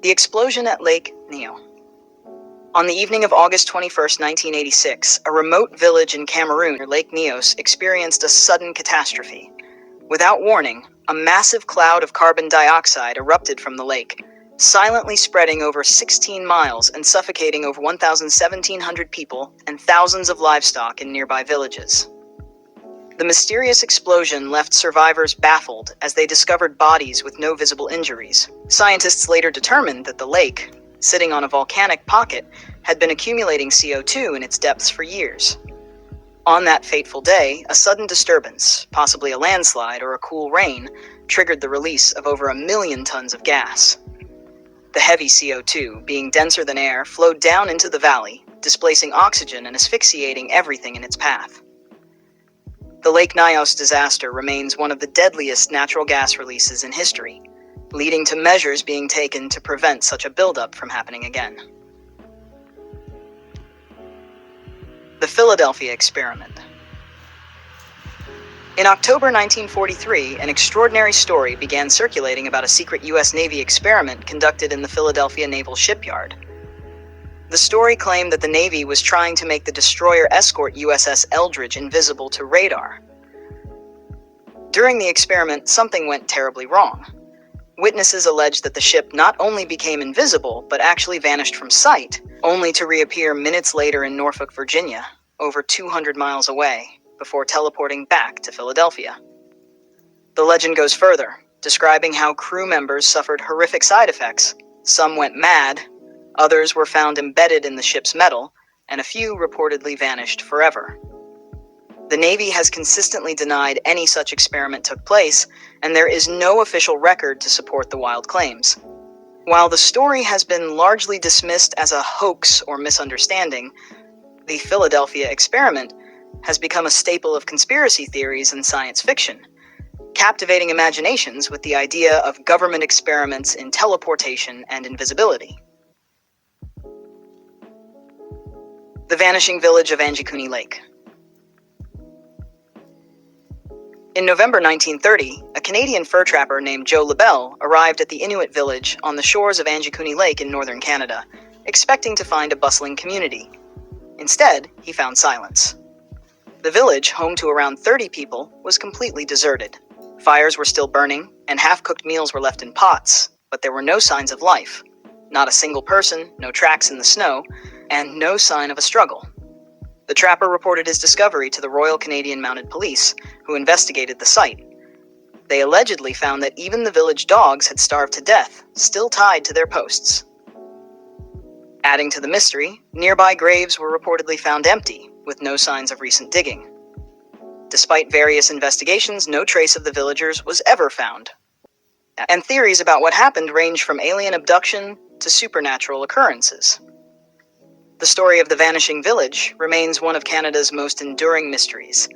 The explosion at Lake Nyos. On the evening of August 21st, 1986, a remote village in Cameroon, near Lake Nyos, experienced a sudden catastrophe. Without warning, a massive cloud of carbon dioxide erupted from the lake, silently spreading over 16 miles and suffocating over 1,700 people and thousands of livestock in nearby villages. The mysterious explosion left survivors baffled as they discovered bodies with no visible injuries. Scientists later determined that the lake, sitting on a volcanic pocket, had been accumulating CO2 in its depths for years. On that fateful day, a sudden disturbance, possibly a landslide or a cool rain, triggered the release of over 1 million tons of gas. The heavy CO2, being denser than air, flowed down into the valley, displacing oxygen and asphyxiating everything in its path. The Lake Nyos disaster remains one of the deadliest natural gas releases in history, leading to measures being taken to prevent such a buildup from happening again. The Philadelphia Experiment. In October 1943, an extraordinary story began circulating about a secret U.S. Navy experiment conducted in the Philadelphia Naval Shipyard. The story claimed that the Navy was trying to make the destroyer escort USS Eldridge invisible to radar. During the experiment, something went terribly wrong. Witnesses alleged that the ship not only became invisible, but actually vanished from sight, only to reappear minutes later in Norfolk, Virginia, over 200 miles away, before teleporting back to Philadelphia. The legend goes further, describing how crew members suffered horrific side effects. Some went mad, others were found embedded in the ship's metal, and a few reportedly vanished forever. The Navy has consistently denied any such experiment took place, and there is no official record to support the wild claims. While the story has been largely dismissed as a hoax or misunderstanding, the Philadelphia Experiment has become a staple of conspiracy theories and science fiction, captivating imaginations with the idea of government experiments in teleportation and invisibility. The vanishing village of Angikuni Lake. In November 1930, a Canadian fur trapper named Joe LaBelle arrived at the Inuit village on the shores of Angikuni Lake in northern Canada, expecting to find a bustling community. Instead, he found silence. The village, home to around 30 people, was completely deserted. Fires were still burning, and half-cooked meals were left in pots, but there were no signs of life. Not a single person, no tracks in the snow, and no sign of a struggle. The trapper reported his discovery to the Royal Canadian Mounted Police, who investigated the site. They allegedly found that even the village dogs had starved to death, still tied to their posts. Adding to the mystery, nearby graves were reportedly found empty, with no signs of recent digging. Despite various investigations, no trace of the villagers was ever found. And theories about what happened range from alien abduction to supernatural occurrences. The story of the vanishing village remains one of Canada's most enduring mysteries,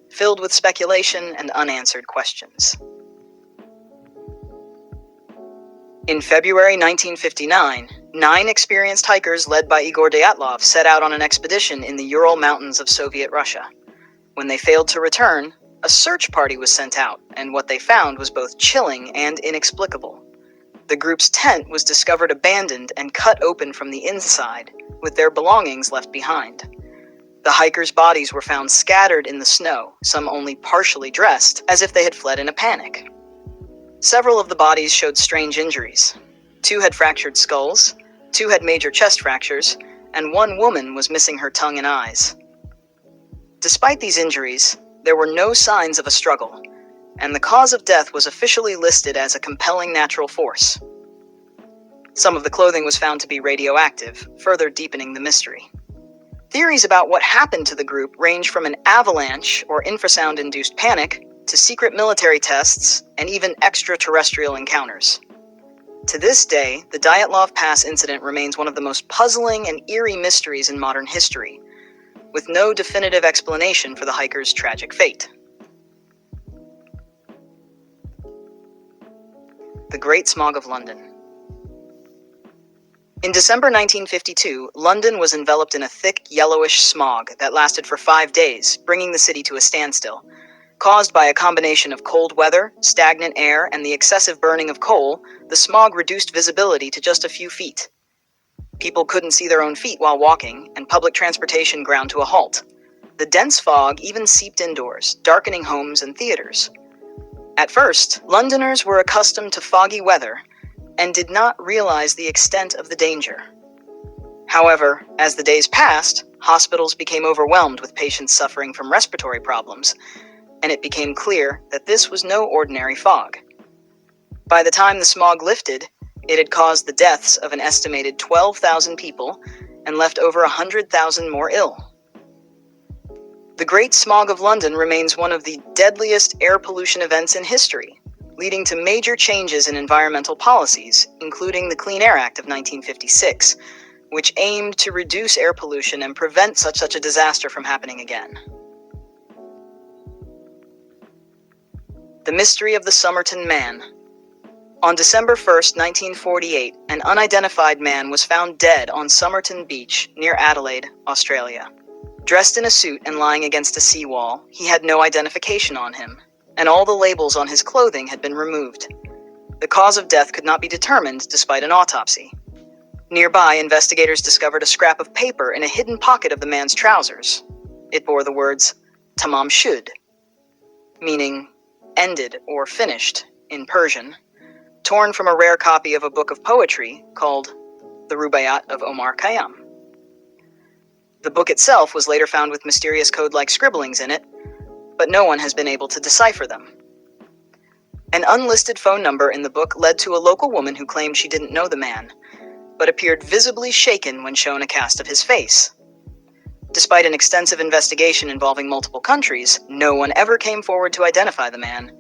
filled with speculation and unanswered questions. In February 1959, 9 experienced hikers led by Igor Dyatlov set out on an expedition in the Ural Mountains of Soviet Russia. When they failed to return, a search party was sent out, and what they found was both chilling and inexplicable. The group's tent was discovered abandoned and cut open from the inside, with their belongings left behind. The hikers' bodies were found scattered in the snow, some only partially dressed, as if they had fled in a panic. Several of the bodies showed strange injuries. 2 had fractured skulls, 2 had major chest fractures, and 1 woman was missing her tongue and eyes. Despite these injuries, there were no signs of a struggle, and the cause of death was officially listed as a compelling natural force. Some of the clothing was found to be radioactive, further deepening the mystery. Theories about what happened to the group range from an avalanche or infrasound-induced panic to secret military tests and even extraterrestrial encounters. To this day, the Dyatlov Pass Incident remains one of the most puzzling and eerie mysteries in modern history, with no definitive explanation for the hikers' tragic fate. The Great Smog of London. In December 1952, London was enveloped in a thick, yellowish smog that lasted for 5 days, bringing the city to a standstill. Caused by a combination of cold weather, stagnant air, and the excessive burning of coal, the smog reduced visibility to just a few feet. People couldn't see their own feet while walking, and public transportation ground to a halt. The dense fog even seeped indoors, darkening homes and theaters. At first, Londoners were accustomed to foggy weather and did not realize the extent of the danger. However, as the days passed, hospitals became overwhelmed with patients suffering from respiratory problems, and it became clear that this was no ordinary fog. By the time the smog lifted, it had caused the deaths of an estimated 12,000 people and left over 100,000 more ill. The Great Smog of London remains one of the deadliest air pollution events in history, leading to major changes in environmental policies, including the Clean Air Act of 1956, which aimed to reduce air pollution and prevent such a disaster from happening again. The mystery of the Somerton Man. On December 1st, 1948, an unidentified man was found dead on Somerton Beach near Adelaide, Australia. Dressed in a suit and lying against a seawall, he had no identification on him, and all the labels on his clothing had been removed. The cause of death could not be determined despite an autopsy. Nearby, investigators discovered a scrap of paper in a hidden pocket of the man's trousers. It bore the words, "Tamam shud," meaning ended or finished in Persian, torn from a rare copy of a book of poetry called The Rubaiyat of Omar Khayyam. The book itself was later found with mysterious code-like scribblings in it, but no one has been able to decipher them. An unlisted phone number in the book led to a local woman who claimed she didn't know the man, but appeared visibly shaken when shown a cast of his face. Despite an extensive investigation involving multiple countries, no one ever came forward to identify the man,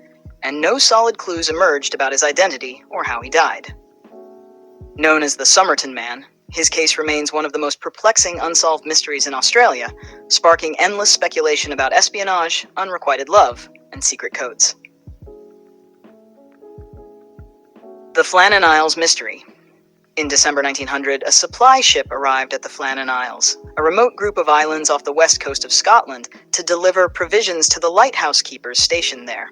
and no solid clues emerged about his identity or how he died. Known as the Somerton Man, his case remains one of the most perplexing unsolved mysteries in Australia, sparking endless speculation about espionage, unrequited love, and secret codes. The Flannan Isles Mystery. In December 1900, a supply ship arrived at the Flannan Isles, a remote group of islands off the west coast of Scotland, to deliver provisions to the lighthouse keepers stationed there.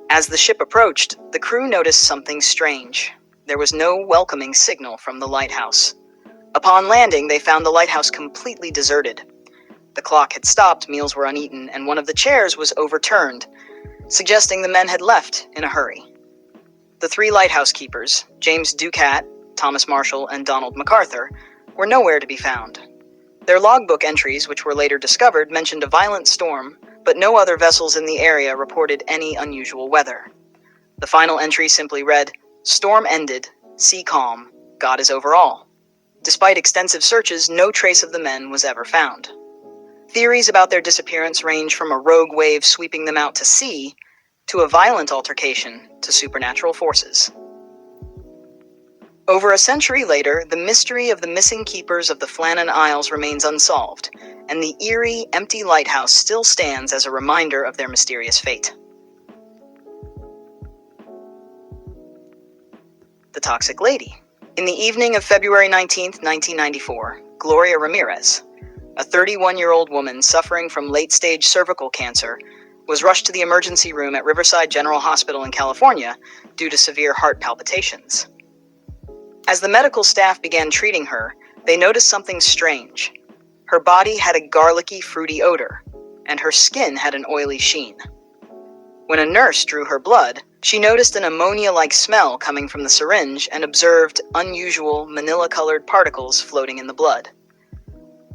As the ship approached, the crew noticed something strange. There was no welcoming signal from the lighthouse. Upon landing, they found the lighthouse completely deserted. The clock had stopped, meals were uneaten, and one of the chairs was overturned, suggesting the men had left in a hurry. The three lighthouse keepers, James Ducat, Thomas Marshall, and Donald MacArthur, were nowhere to be found. Their logbook entries, which were later discovered, mentioned a violent storm, but no other vessels in the area reported any unusual weather. The final entry simply read, "Storm ended, sea calm, God is over all." Despite extensive searches, no trace of the men was ever found. Theories about their disappearance range from a rogue wave sweeping them out to sea, to a violent altercation to supernatural forces. Over a century later, the mystery of the missing keepers of the Flannan Isles remains unsolved, and the eerie, empty lighthouse still stands as a reminder of their mysterious fate. The Toxic Lady. In the evening of February 19, 1994, Gloria Ramirez, a 31-year-old woman suffering from late-stage cervical cancer, was rushed to the emergency room at Riverside General Hospital in California due to severe heart palpitations. As the medical staff began treating her, they noticed something strange. Her body had a garlicky, fruity odor, and her skin had an oily sheen. When a nurse drew her blood, she noticed an ammonia-like smell coming from the syringe and observed unusual manila-colored particles floating in the blood.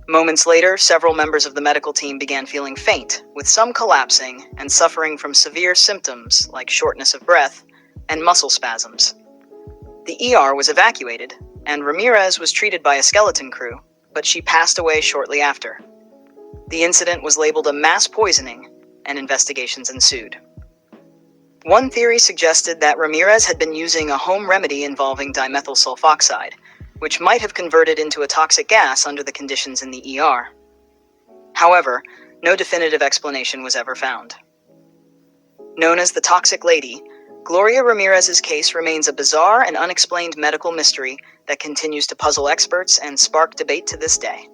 Moments later, several members of the medical team began feeling faint, with some collapsing and suffering from severe symptoms like shortness of breath and muscle spasms. The ER was evacuated, and Ramirez was treated by a skeleton crew, but she passed away shortly after. The incident was labeled a mass poisoning, and investigations ensued. One theory suggested that Ramirez had been using a home remedy involving dimethyl sulfoxide, which might have converted into a toxic gas under the conditions in the ER. However, no definitive explanation was ever found. Known as the Toxic Lady, Gloria Ramirez's case remains a bizarre and unexplained medical mystery that continues to puzzle experts and spark debate to this day.